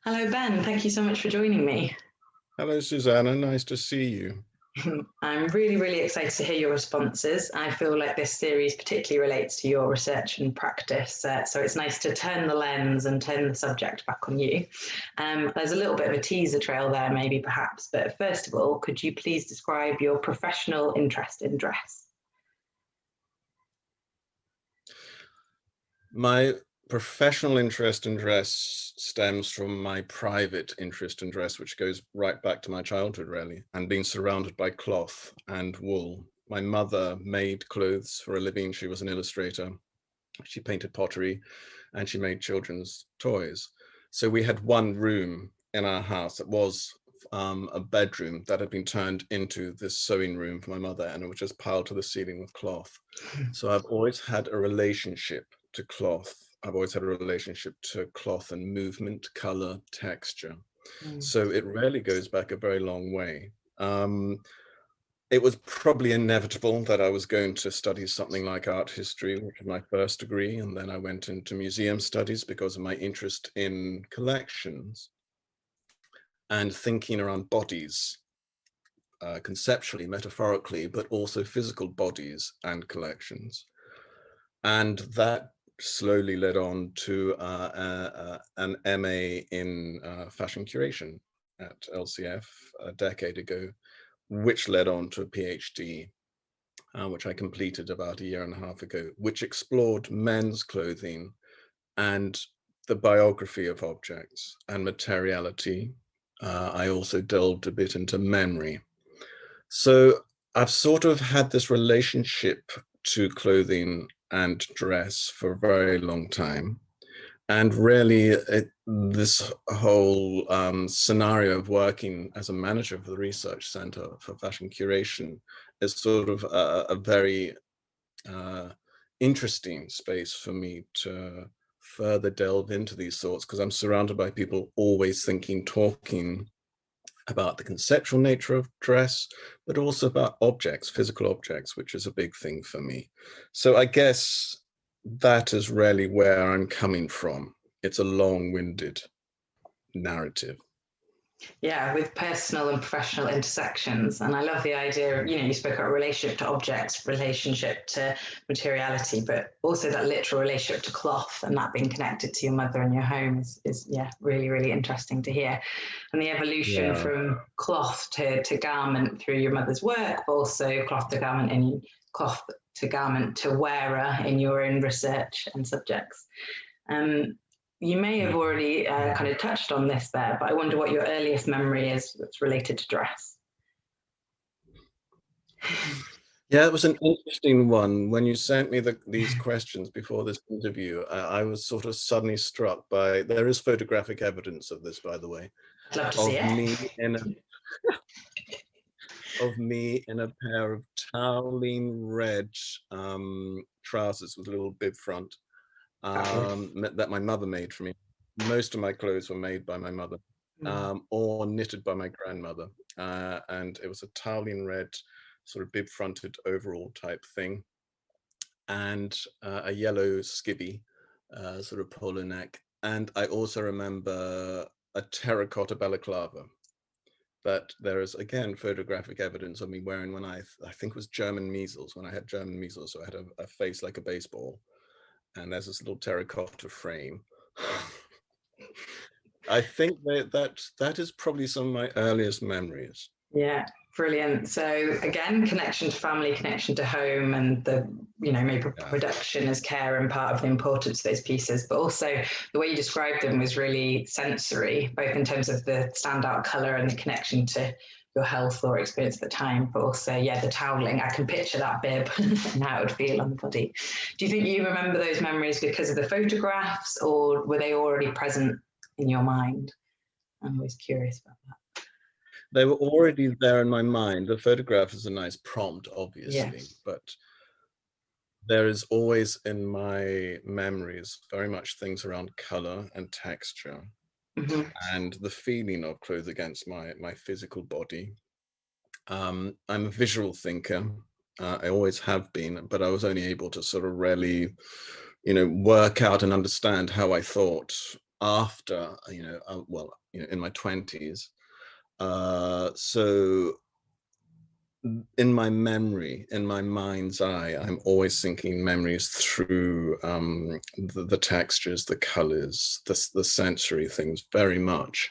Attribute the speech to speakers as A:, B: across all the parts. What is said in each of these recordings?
A: Hello, Ben. Thank you so much for joining me.
B: Hello, Susanna. Nice to see you.
A: I'm really, really excited to hear your responses. I feel like this series particularly relates to your research and practice, so it's nice to turn the lens and turn the subject back on you. There's a little bit of a teaser trail there, maybe perhaps, but first of all, could you please describe your professional interest in dress?
B: My professional interest in dress stems from my private interest in dress, which goes right back to my childhood, really, and being surrounded by cloth and wool. My mother made clothes for a living. She was an illustrator. She painted pottery and she made children's toys. So we had one room in our house that was a bedroom that had been turned into this sewing room for my mother, and it was just piled to the ceiling with cloth. So I've always had a relationship to cloth. I've always had a relationship to cloth and movement, color, texture. So it really goes back a very long way. It was probably inevitable that I was going to study something like art history, which was my first degree, and then I went into museum studies because of my interest in collections and thinking around bodies, conceptually, metaphorically, but also physical bodies and collections. And that slowly led on to an MA in fashion curation at LCF a decade ago, which led on to a PhD, which I completed about a year and a half ago, which explored men's clothing and the biography of objects and materiality. I also delved a bit into memory. So I've sort of had this relationship to clothing and dress for a very long time. And really, this whole scenario of working as a manager for the Research Center for Fashion Curation is sort of a very interesting space for me to further delve into these thoughts, because I'm surrounded by people always thinking, talking about the conceptual nature of dress, but also about objects, physical objects, which is a big thing for me. So I guess that is really where I'm coming from. It's a long-winded narrative.
A: Yeah, with personal and professional intersections. And I love the idea of, you spoke about relationship to objects, relationship to materiality, but also that literal relationship to cloth and that being connected to your mother and your home is yeah, really, really interesting to hear. And the evolution from cloth to garment through your mother's work, but also cloth to garment and cloth to garment to wearer in your own research and subjects. You may have already kind of touched on this there, but I wonder what your earliest memory is that's related to dress.
B: Yeah, it was an interesting one. When you sent me these questions before this interview, I was sort of suddenly struck by, there is photographic evidence of this, by the way,
A: I'd love to see it.
B: Of me in a pair of toweling red trousers with a little bib front that my mother made for me. Most of my clothes were made by my mother or knitted by my grandmother. And it was a toweling red sort of bib fronted overall type thing, and a yellow skivvy sort of polo neck. And I also remember a terracotta balaclava that there is, again, photographic evidence of me wearing when I think it was German measles, when I had German measles. So I had a face like a baseball, and there's this little terracotta frame. I think that is probably some of my earliest memories.
A: Yeah, brilliant. So again, connection to family, connection to home, and the maybe production as care and part of the importance of those pieces, but also the way you described them was really sensory, both in terms of the standout color and the connection to your health or experience at the time, but also, yeah, the toweling. I can picture that bib and how it would feel on the body. Do you think you remember those memories because of the photographs, or were they already present in your mind? I'm always curious about that.
B: They were already there in my mind. The photograph is a nice prompt, obviously, but there is always in my memories very much things around color and texture and the feeling of clothes against my physical body. I'm a visual thinker. I always have been, but I was only able to sort of really, work out and understand how I thought after, in my 20s. So in my memory, in my mind's eye, I'm always thinking memories through the textures, the colors, the sensory things very much.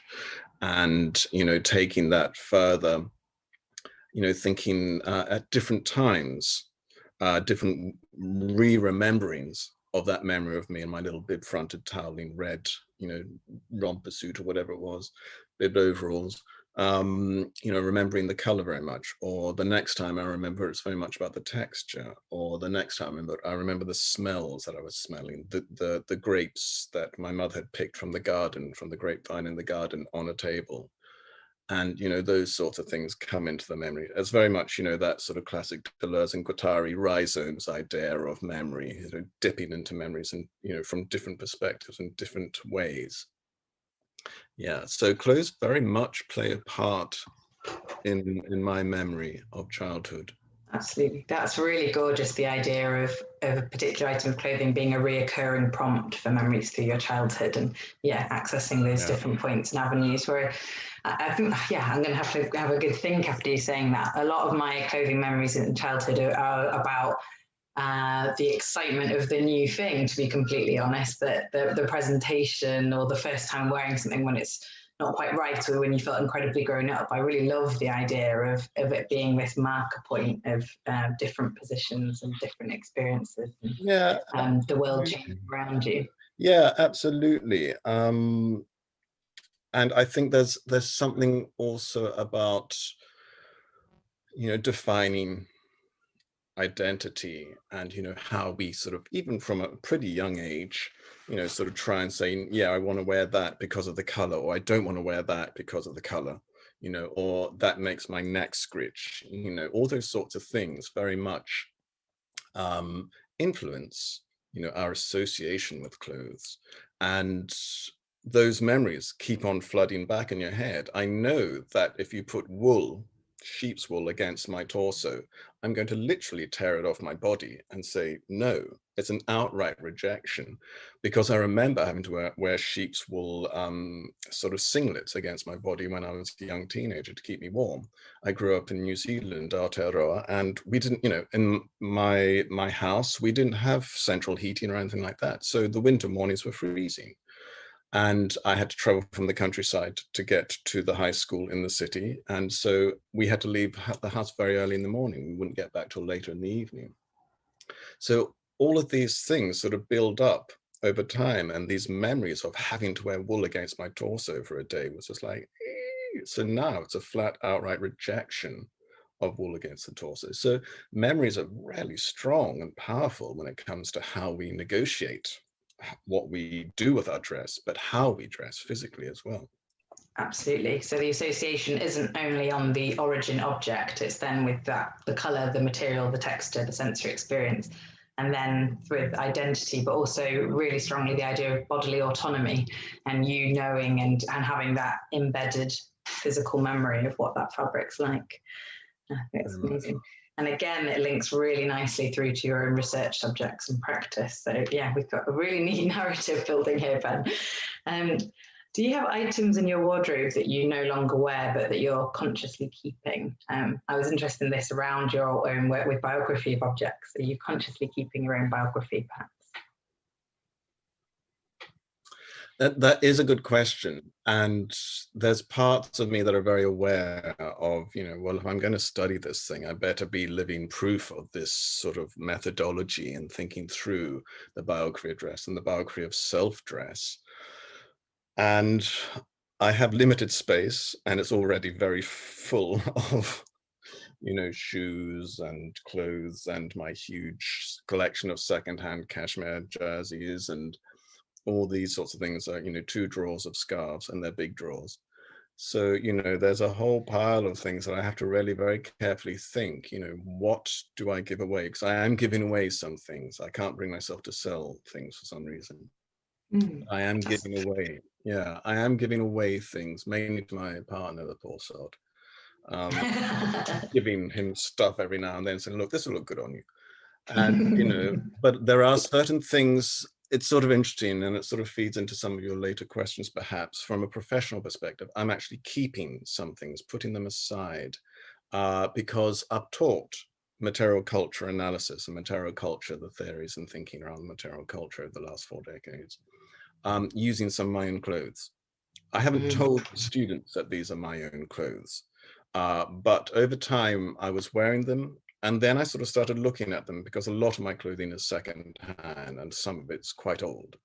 B: And, taking that further, thinking at different times, different re-rememberings of that memory of me in my little bib-fronted toweling red, romper suit or whatever it was, bib overalls, remembering the color very much. Or the next time I remember, it's very much about the texture. Or the next time I remember the smells that I was smelling, the grapes that my mother had picked from the garden, from the grapevine in the garden on a table. And, those sorts of things come into the memory. It's very much, that sort of classic Deleuze and Guattari rhizomes idea of memory, dipping into memories and, from different perspectives and different ways. Yeah, so clothes very much play a part in my memory of childhood.
A: Absolutely. That's really gorgeous, the idea of a particular item of clothing being a reoccurring prompt for memories through your childhood, and accessing those different points and avenues. Where I think, I'm going to have a good think after you saying that. A lot of my clothing memories in childhood are about the excitement of the new thing, to be completely honest, that the presentation or the first time wearing something when it's not quite right, or when you felt incredibly grown up. I really love the idea of it being this marker point of different positions and different experiences, and the world changing around you.
B: Yeah, absolutely. And I think there's something also about, defining identity and, how we sort of, even from a pretty young age, sort of try and say, yeah, I want to wear that because of the color, or I don't want to wear that because of the color, or that makes my neck scritch, all those sorts of things very much influence, our association with clothes. And those memories keep on flooding back in your head. I know that if you put wool, sheep's wool, against my torso, I'm going to literally tear it off my body and say, no, it's an outright rejection, because I remember having to wear sheep's wool sort of singlets against my body when I was a young teenager to keep me warm. I grew up in New Zealand, Aotearoa, and we didn't, in my house, we didn't have central heating or anything like that. So the winter mornings were freezing. And I had to travel from the countryside to get to the high school in the city. And so we had to leave the house very early in the morning. We wouldn't get back till later in the evening. So all of these things sort of build up over time. And these memories of having to wear wool against my torso for a day was just like, so now it's a flat outright rejection of wool against the torso. So memories are really strong and powerful when it comes to how we negotiate what we do with our dress, but how we dress physically as well.
A: Absolutely. So the association isn't only on the origin object, it's then with the color, the material, the texture, the sensory experience, and then with identity, but also really strongly the idea of bodily autonomy, and you knowing and having that embedded physical memory of what that fabric's like. I think it's amazing. And again, it links really nicely through to your own research subjects and practice. So we've got a really neat narrative building here, Ben. Do you have items in your wardrobe that you no longer wear, but that you're consciously keeping? I was interested in this around your own work with biography of objects. Are you consciously keeping your own biography, perhaps?
B: That is a good question. And there's parts of me that are very aware of, well, if I'm going to study this thing, I better be living proof of this sort of methodology and thinking through the biography of dress and the biography of self-dress. And I have limited space, and it's already very full of, shoes and clothes and my huge collection of secondhand cashmere jerseys and all these sorts of things are, 2 drawers of scarves, and they're big drawers. So, there's a whole pile of things that I have to really very carefully think, what do I give away? Because I am giving away some things. I can't bring myself to sell things for some reason. I am giving away. Yeah, I am giving away things, mainly to my partner, the poor sod. Giving him stuff every now and then saying, look, this will look good on you. And, but there are certain things it's sort of interesting, and it sort of feeds into some of your later questions, perhaps. From a professional perspective, I'm actually keeping some things, putting them aside, because I've taught material culture analysis and material culture, the theories and thinking around material culture over the last 4 decades, using some of my own clothes. I haven't told students that these are my own clothes, but over time I was wearing them, and then I sort of started looking at them, because a lot of my clothing is secondhand and some of it's quite old.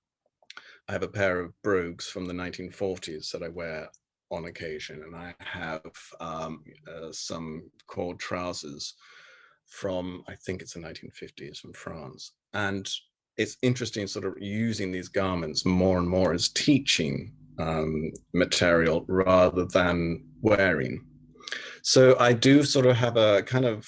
B: I have a pair of brogues from the 1940s that I wear on occasion, and I have some cord trousers from, I think it's the 1950s, from France. And it's interesting sort of using these garments more and more as teaching material rather than wearing. So I do sort of have a kind of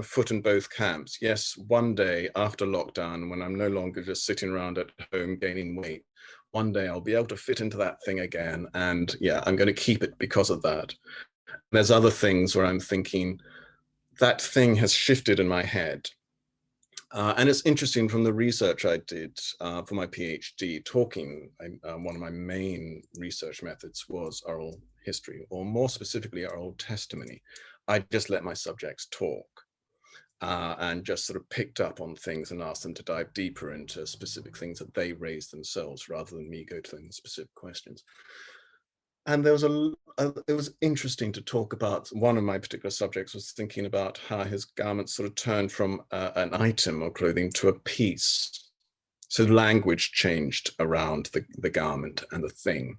B: foot in both camps. Yes, one day after lockdown, when I'm no longer just sitting around at home gaining weight, one day I'll be able to fit into that thing again. And yeah, I'm going to keep it because of that. There's other things where I'm thinking that thing has shifted in my head. And it's interesting, from the research I did for my PhD, one of my main research methods was oral history, or more specifically, oral testimony. I just let my subjects talk. And just sort of picked up on things and asked them to dive deeper into specific things that they raised themselves, rather than me go to them with specific questions. And there was it was interesting to talk about. One of my particular subjects was thinking about how his garments sort of turned from an item of clothing to a piece. So language changed around the garment and the thing.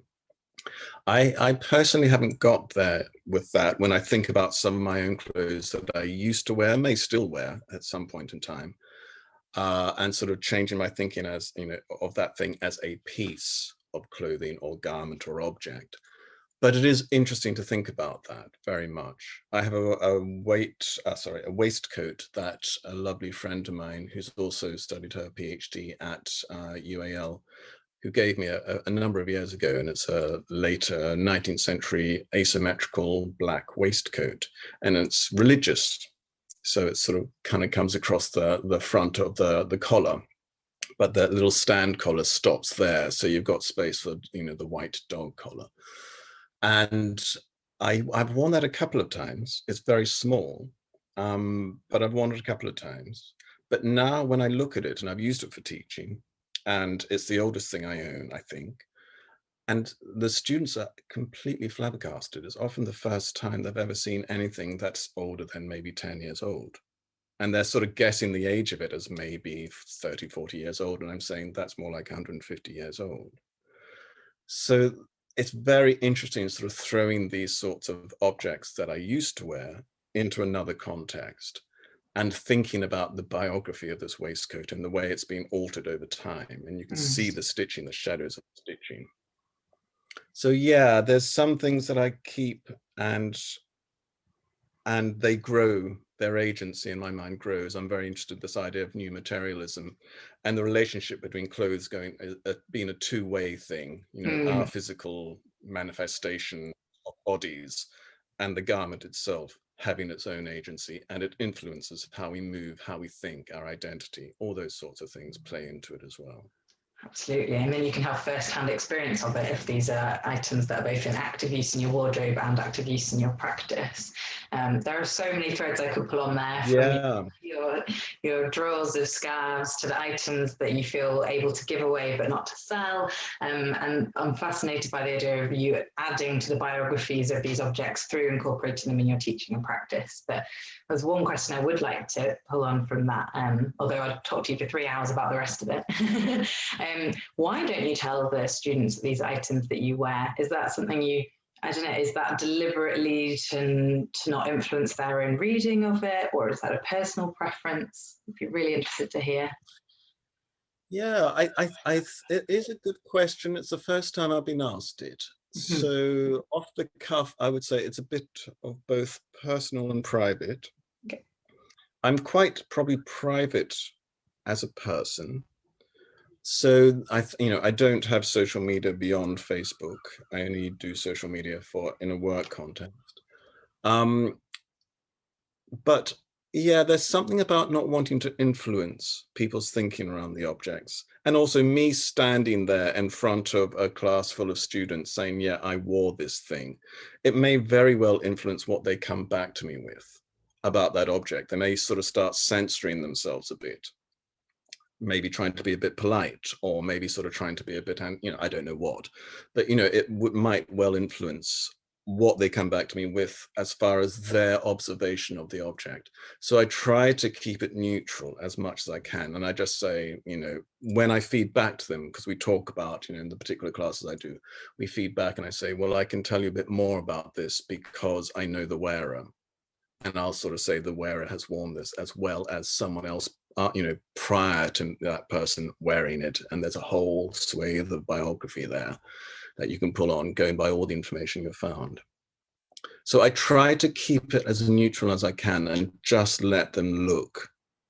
B: I personally haven't got there with that when I think about some of my own clothes that I used to wear, may still wear at some point in time, and sort of changing my thinking as, of that thing as a piece of clothing or garment or object. But it is interesting to think about that very much. I have a waistcoat that a lovely friend of mine, who's also studied her PhD at UAL, who gave me a number of years ago, and it's a later 19th century asymmetrical black waistcoat, and it's religious. So it sort of kind of comes across the front of the collar, but the little stand collar stops there. So you've got space for, the white dog collar. And I've worn that a couple of times. It's very small, but I've worn it a couple of times. But now when I look at it, and I've used it for teaching, and it's the oldest thing I own, I think, and the students are completely flabbergasted. It's often the first time they've ever seen anything that's older than maybe 10 years old. And they're sort of guessing the age of it as maybe 30, 40 years old. And I'm saying that's more like 150 years old. So it's very interesting sort of throwing these sorts of objects that I used to wear into another context, and thinking about the biography of this waistcoat and the way it's been altered over time. And you can see the stitching, the shadows of the stitching. So yeah, there's some things that I keep, and they grow. Their agency in my mind grows. I'm very interested in this idea of new materialism and the relationship between clothes being a two-way thing, our physical manifestation of bodies, and the garment itself having its own agency, and it influences how we move, how we think, our identity. All those sorts of things play into it as well.
A: Absolutely. And then you can have first-hand experience of it if these are items that are both in active use in your wardrobe and active use in your practice. There are so many threads I could pull on there, from your drawers of scarves to the items that you feel able to give away but not to sell. And I'm fascinated by the idea of you adding to the biographies of these objects through incorporating them in your teaching and practice. But there's one question I would like to pull on from that, although I'd talk to you for 3 hours about the rest of it. Why don't you tell the students these items that you wear? Is that something is that deliberately to not influence their own reading of it, or is that a personal preference? I'd be really interested to hear.
B: Yeah, it is a good question. It's the first time I've been asked it. So off the cuff, I would say it's a bit of both personal and private.
A: Okay.
B: I'm quite probably private as a person. So I don't have social media beyond Facebook. I only do social media in a work context. But Yeah, there's something about not wanting to influence people's thinking around the objects. And also me standing there in front of a class full of students saying, yeah, I wore this thing. It may very well influence what they come back to me with about that object. They may sort of start censoring themselves a bit, maybe trying to be a bit polite, or maybe sort of trying to be a bit, I don't know what, but it might well influence what they come back to me with as far as their observation of the object. So I try to keep it neutral as much as I can. And I just say, when I feed back to them, because we talk about, in the particular classes I do, we feed back and I say, well, I can tell you a bit more about this because I know the wearer. And I'll sort of say the wearer has worn this as well as someone else, prior to that person wearing it. And there's a whole swathe of biography there that you can pull on, going by all the information you've found. So I try to keep it as neutral as I can and just let them look.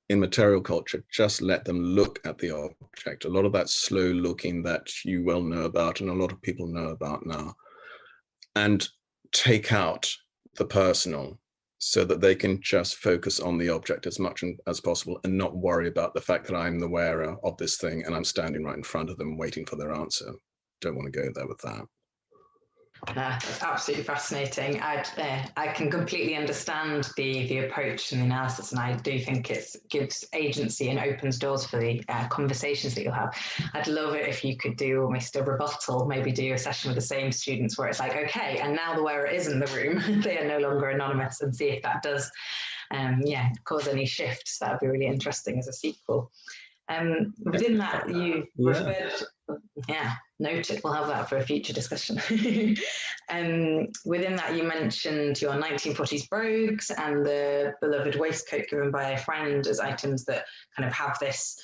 B: In material culture, just let them look at the object. A lot of that slow looking that you well know about and a lot of people know about now. And take out the personal so that they can just focus on the object as much as possible and not worry about the fact that I'm the wearer of this thing and I'm standing right in front of them waiting for their answer. Don't want to go there with that.
A: It's absolutely fascinating. I can completely understand the approach and the analysis, and I do think it gives agency and opens doors for the conversations that you'll have. I'd love it if you could do almost a rebuttal, maybe do a session with the same students where it's like, okay, and now the wearer is in the room, they are no longer anonymous, and see if that does cause any shifts. That would be really interesting as a sequel. Within that, you referred, noted, we'll have that for a future discussion. Within that, you mentioned your 1940s brogues and the beloved waistcoat given by a friend as items that kind of have this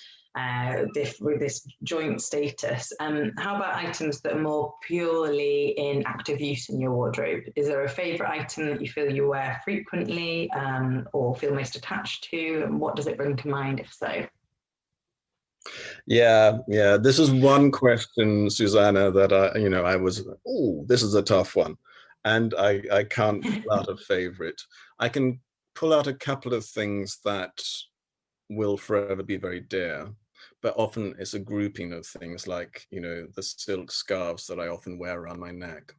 A: joint status. How about items that are more purely in active use in your wardrobe? Is there a favourite item that you feel you wear frequently or feel most attached to? And what does it bring to mind, if so?
B: Yeah. This is one question, Susanna, that I was, this is a tough one. And I can't pull out a favorite. I can pull out a couple of things that will forever be very dear, but often it's a grouping of things like, the silk scarves that I often wear around my neck.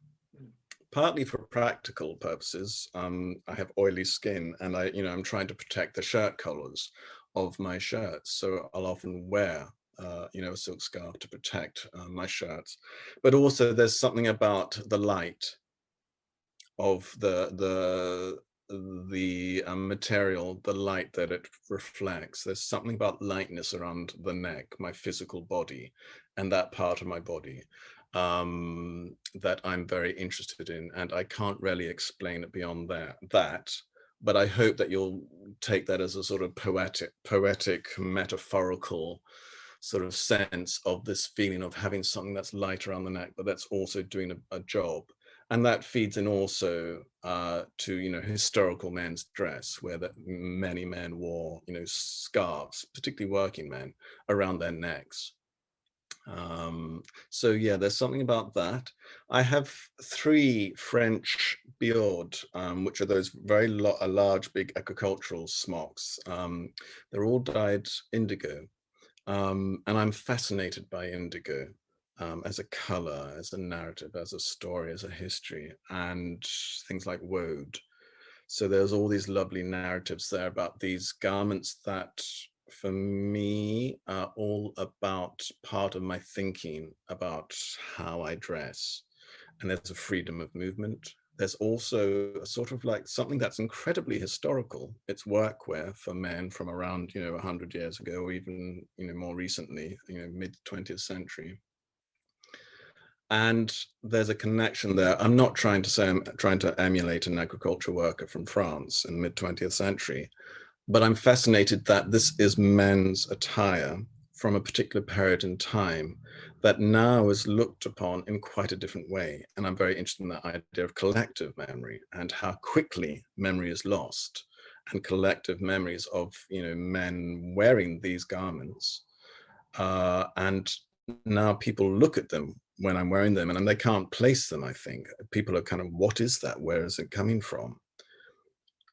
B: Partly for practical purposes. I have oily skin and I'm trying to protect the shirt collars of my shirts. So I'll often wear, a silk scarf to protect my shirts. But also there's something about the light of the material, the light that it reflects. There's something about lightness around the neck, my physical body, and that part of my body that I'm very interested in, and I can't really explain it beyond that. But I hope that you'll take that as a sort of poetic, metaphorical sort of sense of this feeling of having something that's light around the neck, but that's also doing a job. And that feeds in also to, historical men's dress, where many men wore, scarves, particularly working men, around their necks. So yeah, there's something about that. I have 3 French beards, which are those very large, big agricultural smocks. They're all dyed indigo, and I'm fascinated by indigo as a color, as a narrative, as a story, as a history, and things like woad. So there's all these lovely narratives there about these garments that for me are all about part of my thinking about how I dress. And there's a freedom of movement. There's also a sort of like something that's incredibly historical. It's workwear for men from around, 100 years ago, or even, more recently, mid 20th century. And there's a connection there. I'm not trying to say I'm trying to emulate an agricultural worker from France in the mid 20th century, but I'm fascinated that this is men's attire from a particular period in time that now is looked upon in quite a different way. And I'm very interested in that idea of collective memory and how quickly memory is lost, and collective memories of, men wearing these garments. And now people look at them when I'm wearing them and they can't place them, I think. People are kind of, what is that? Where is it coming from?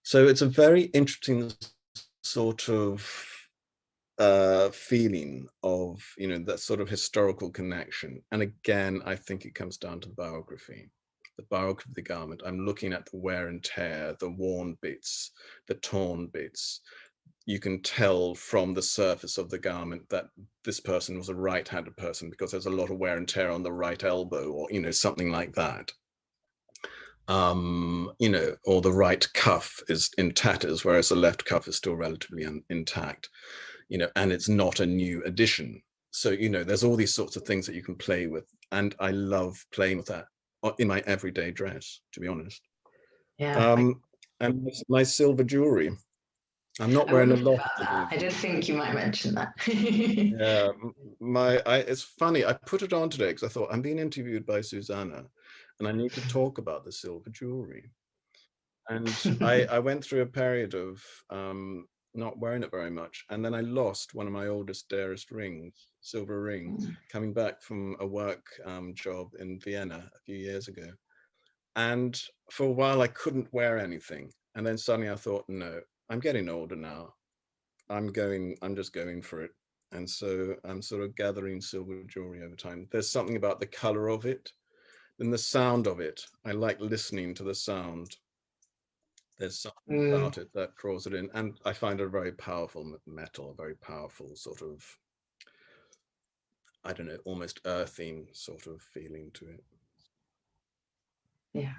B: So it's a very interesting sort of feeling of, that sort of historical connection. And again, I think it comes down to the biography of the garment. I'm looking at the wear and tear, the worn bits, the torn bits. You can tell from the surface of the garment that this person was a right-handed person because there's a lot of wear and tear on the right elbow, or something like that. Or the right cuff is in tatters, whereas the left cuff is still relatively intact, and it's not a new addition. So, there's all these sorts of things that you can play with. And I love playing with that in my everyday dress, to be honest.
A: Yeah.
B: And my silver jewelry. I'm not wearing a lot.
A: I did think you might mention that.
B: Yeah, it's funny. I put it on today because I thought I'm being interviewed by Susanna, and I need to talk about the silver jewelry. And I went through a period of not wearing it very much, and then I lost one of my oldest, dearest rings, silver ring, coming back from a work job in Vienna a few years ago. And for a while, I couldn't wear anything, and then suddenly I thought, no, I'm getting older now. I'm just going for it. And so I'm sort of gathering silver jewelry over time. There's something about the color of it and the sound of it. I like listening to the sound. There's something about it that draws it in. And I find it a very powerful metal, a very powerful sort of, I don't know, almost earthing sort of feeling to it.
A: Yeah.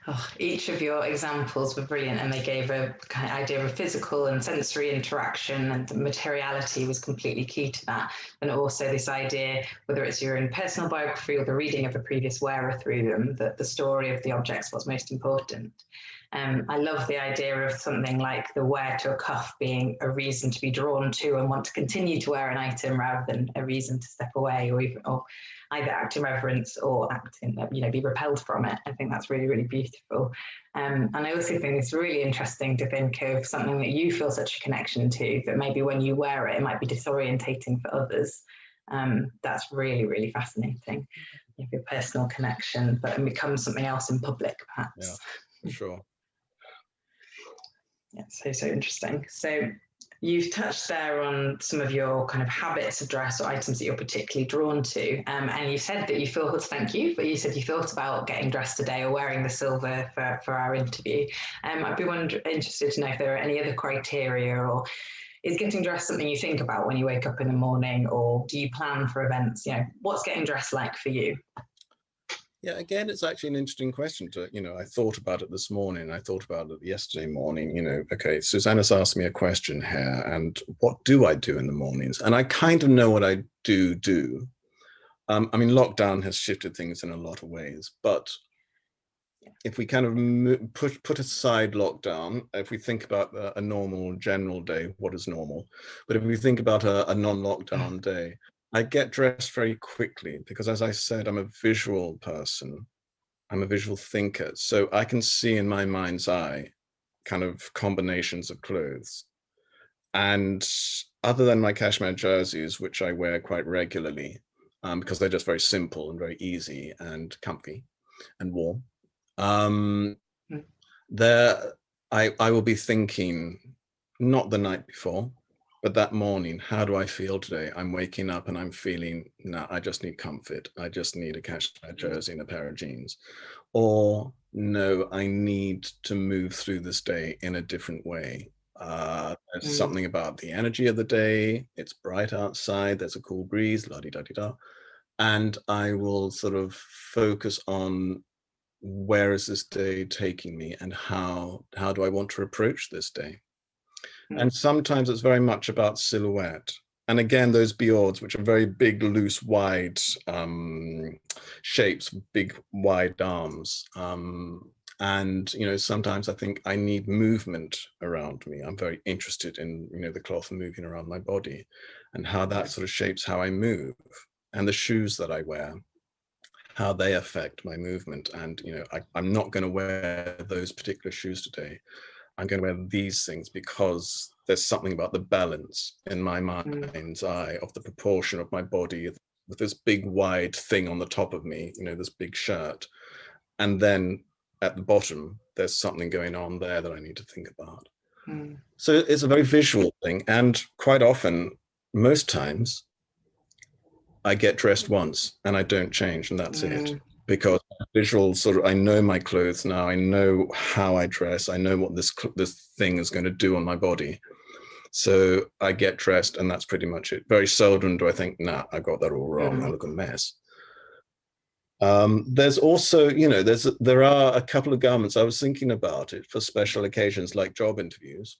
A: Oh, each of your examples were brilliant, and they gave a kind of idea of physical and sensory interaction, and the materiality was completely key to that. And also this idea, whether it's your own personal biography or the reading of a previous wearer through them, that the story of the object's what's most important. I love the idea of something like the wear to a cuff being a reason to be drawn to and want to continue to wear an item rather than a reason to step away or either act in reverence or be repelled from it. I think that's really, really beautiful. And I also think it's really interesting to think of something that you feel such a connection to, that maybe when you wear it, it might be disorientating for others. That's really, really fascinating. You have your personal connection, but it becomes something else in public, perhaps.
B: Yeah, for sure.
A: Yeah, so interesting. So you've touched there on some of your kind of habits of dress or items that you're particularly drawn to. And you said that you thought, thank you, but you said you thought about getting dressed today or wearing the silver for our interview. I'd be interested to know if there are any other criteria, or is getting dressed something you think about when you wake up in the morning, or do you plan for events? What's getting dressed like for you?
B: Yeah, again, it's actually an interesting question to, I thought about it this morning. I thought about it yesterday morning, okay, Susanna's asked me a question here, and what do I do in the mornings? And I kind of know what I do. I mean, lockdown has shifted things in a lot of ways, but if we kind of put aside lockdown, if we think about a normal general day, what is normal? But if we think about a non-lockdown day, I get dressed very quickly because, as I said, I'm a visual person. I'm a visual thinker. So I can see in my mind's eye kind of combinations of clothes. And other than my cashmere jerseys, which I wear quite regularly because they're just very simple and very easy and comfy and warm, I will be thinking, not the night before, but that morning, how do I feel today? I'm waking up and I'm feeling, no, I just need comfort. I just need a cashmere jersey and a pair of jeans. Or no, I need to move through this day in a different way. There's something about the energy of the day. It's bright outside. There's a cool breeze, la-di-da-di-da. And I will sort of focus on, where is this day taking me, and how do I want to approach this day? And sometimes it's very much about silhouette. And again, those bjords, which are very big, loose, wide shapes, big, wide arms. And, sometimes I think I need movement around me. I'm very interested in, the cloth moving around my body and how that sort of shapes how I move, and the shoes that I wear, how they affect my movement. And, I'm not going to wear those particular shoes today. I'm going to wear these things because there's something about the balance in my mind's eye of the proportion of my body with this big wide thing on the top of me, this big shirt. And then at the bottom, there's something going on there that I need to think about. So it's a very visual thing. And quite often, most times, I get dressed once and I don't change, and that's it. Because visual sort of, I know my clothes now. I know how I dress. I know what this thing is going to do on my body. So I get dressed, and that's pretty much it. Very seldom do I think, nah, I got that all wrong. I look a mess. There's also, there are a couple of garments. I was thinking about it for special occasions like job interviews.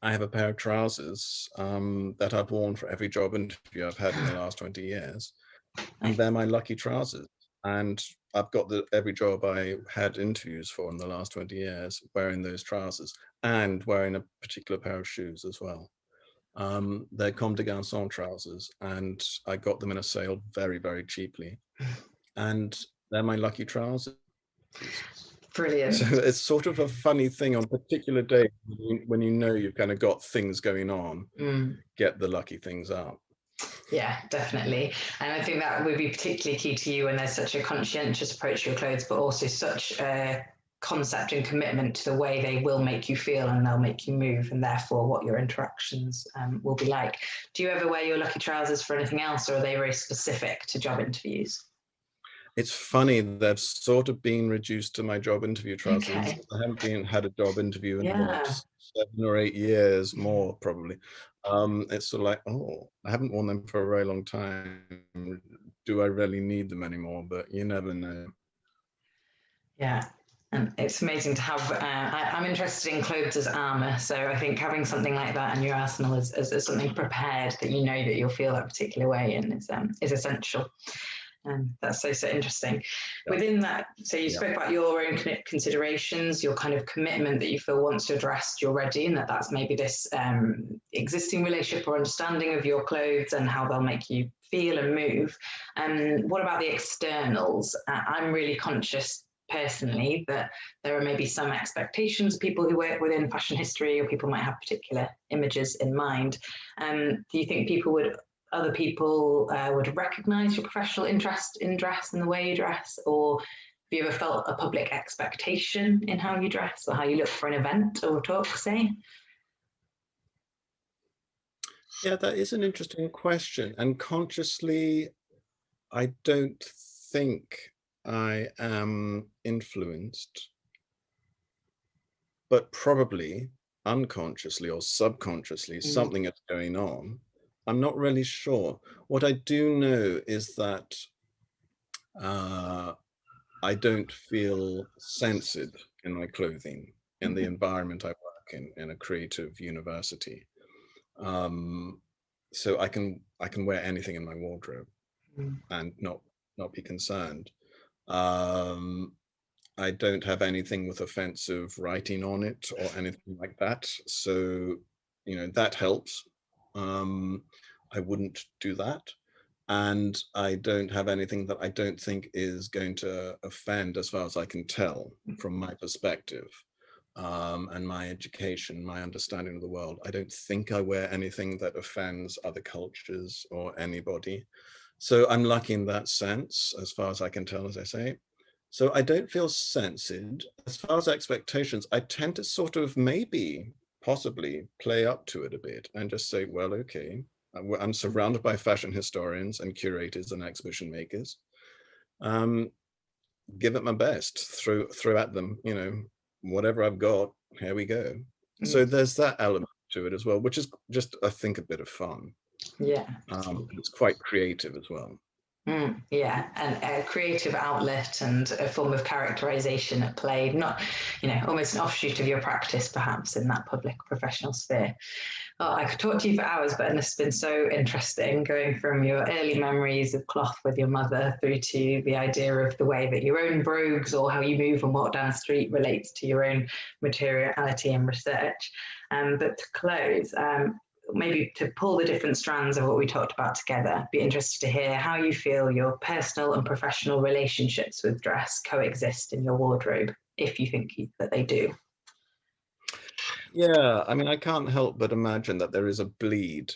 B: I have a pair of trousers that I've worn for every job interview I've had in the last 20 years. And they're my lucky trousers. And I've got every job I had interviews for in the last 20 years wearing those trousers and wearing a particular pair of shoes as well. They're Comme des Garçons trousers, and I got them in a sale very, very cheaply. And they're my lucky trousers.
A: Brilliant.
B: So it's sort of a funny thing on particular days when you know you've kind of got things going on, get the lucky things out.
A: Yeah, definitely. And I think that would be particularly key to you when there's such a conscientious approach to your clothes, but also such a concept and commitment to the way they will make you feel and they'll make you move, and therefore what your interactions will be like. Do you ever wear your lucky trousers for anything else, or are they very specific to job interviews?
B: It's funny, they've sort of been reduced to my job interview trousers.
A: Okay.
B: I haven't had a job interview in what, 7 or 8 years, more probably. It's sort of like, oh, I haven't worn them for a very long time. Do I really need them anymore? But you never know.
A: Yeah. And it's amazing to have, I'm interested in clothes as armor. So I think having something like that in your arsenal is something prepared that you know that you'll feel that particular way in is essential. That's so interesting. Yeah. Within that, so you spoke about your own considerations, your kind of commitment that you feel once you're dressed, you're ready, and that's maybe this existing relationship or understanding of your clothes and how they'll make you feel and move. What about the externals? I'm really conscious personally that there are maybe some expectations of people who work within fashion history, or people might have particular images in mind. Do you think other people would recognize your professional interest in dress and the way you dress? Or have you ever felt a public expectation in how you dress or how you look for an event or a talk, say?
B: Yeah, that is an interesting question. And consciously, I don't think I am influenced, but probably unconsciously or subconsciously, something is going on. I'm not really sure. What I do know is that I don't feel censored in my clothing in the environment I work in a creative university. So I can wear anything in my wardrobe and not be concerned. I don't have anything with offensive writing on it or anything like that. So, that helps. I wouldn't do that. And I don't have anything that I don't think is going to offend, as far as I can tell from my perspective and my education, my understanding of the world. I don't think I wear anything that offends other cultures or anybody. So I'm lucky in that sense, as far as I can tell, as I say. So I don't feel censored. As far as expectations, I tend to sort of possibly play up to it a bit and just say, well, okay, I'm surrounded by fashion historians and curators and exhibition makers. Give it my best, throw at them, whatever I've got, here we go. So there's that element to it as well, which is just, I think, a bit of fun.
A: Yeah.
B: It's quite creative as well.
A: Yeah, and a creative outlet and a form of characterization at play, not, almost an offshoot of your practice, perhaps, in that public professional sphere. Oh, I could talk to you for hours, but it's been so interesting going from your early memories of cloth with your mother through to the idea of the way that your own brogues or how you move and walk down the street relates to your own materiality and research. But to close, maybe to pull the different strands of what we talked about together, be interested to hear how you feel your personal and professional relationships with dress coexist in your wardrobe, if you think that they do.
B: Yeah, I mean, I can't help but imagine that there is a bleed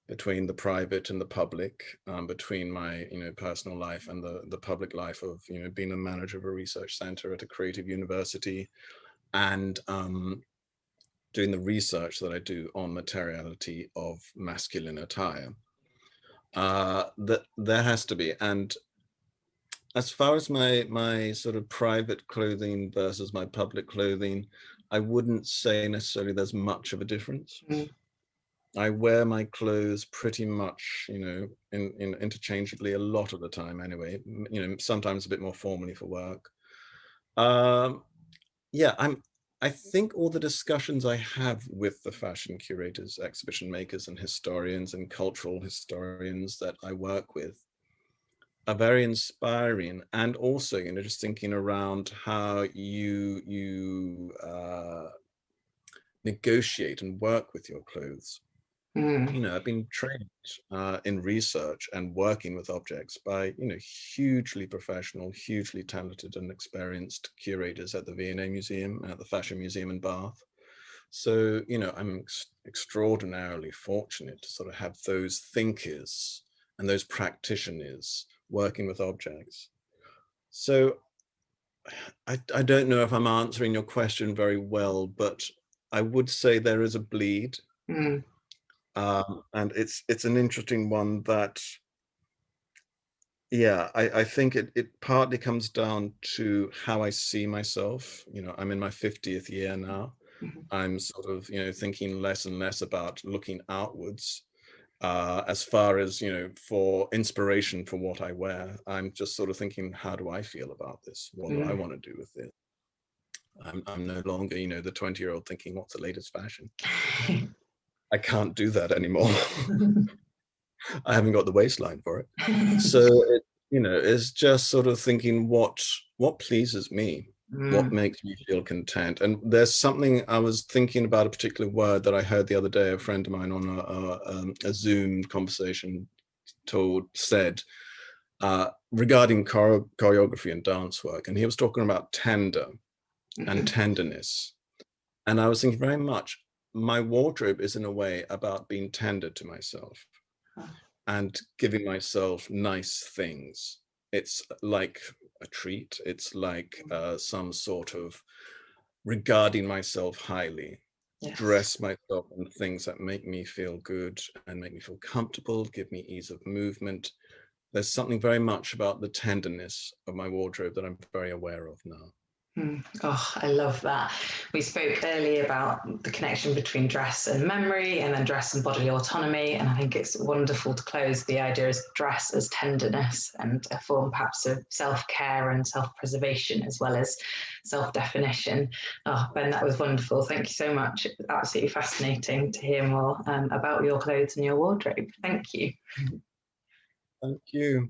B: between the private and the public, between my, personal life and the public life of, being a manager of a research center at a creative university, and doing the research that I do on materiality of masculine attire, that there has to be. And as far as my sort of private clothing versus my public clothing, I wouldn't say necessarily there's much of a difference. I wear my clothes pretty much, in interchangeably a lot of the time anyway, sometimes a bit more formally for work. Yeah, I think all the discussions I have with the fashion curators, exhibition makers and historians and cultural historians that I work with are very inspiring, and also, just thinking around how you negotiate and work with your clothes. I've been trained in research and working with objects by, hugely professional, hugely talented and experienced curators at the V&A Museum, at the Fashion Museum in Bath. So, I'm extraordinarily fortunate to sort of have those thinkers and those practitioners working with objects. So I don't know if I'm answering your question very well, but I would say there is a bleed. And it's an interesting one that, yeah, I think it partly comes down to how I see myself. I'm in my 50th year now. I'm sort of, thinking less and less about looking outwards as far as, for inspiration for what I wear. I'm just sort of thinking, how do I feel about this? What do I want to do with it? I'm no longer, the 20-year-old thinking, what's the latest fashion? I can't do that anymore. I haven't got the waistline for it. So it's just sort of thinking what pleases me, what makes me feel content. And there's something, I was thinking about a particular word that I heard the other day, a friend of mine on a Zoom conversation said regarding choreography and dance work. And he was talking about tender and tenderness. And I was thinking very much, my wardrobe is in a way about being tender to myself and giving myself nice things. It's like a treat. It's like some sort of regarding myself highly, dress myself in things that make me feel good and make me feel comfortable, give me ease of movement. There's something very much about the tenderness of my wardrobe that I'm very aware of now.
A: Oh, I love that. We spoke earlier about the connection between dress and memory, and then dress and bodily autonomy. And I think it's wonderful to close the idea as dress as tenderness and a form perhaps of self-care and self-preservation as well as self-definition. Oh, Ben, that was wonderful. Thank you so much. It's absolutely fascinating to hear more about your clothes and your wardrobe. Thank you.
B: Thank you.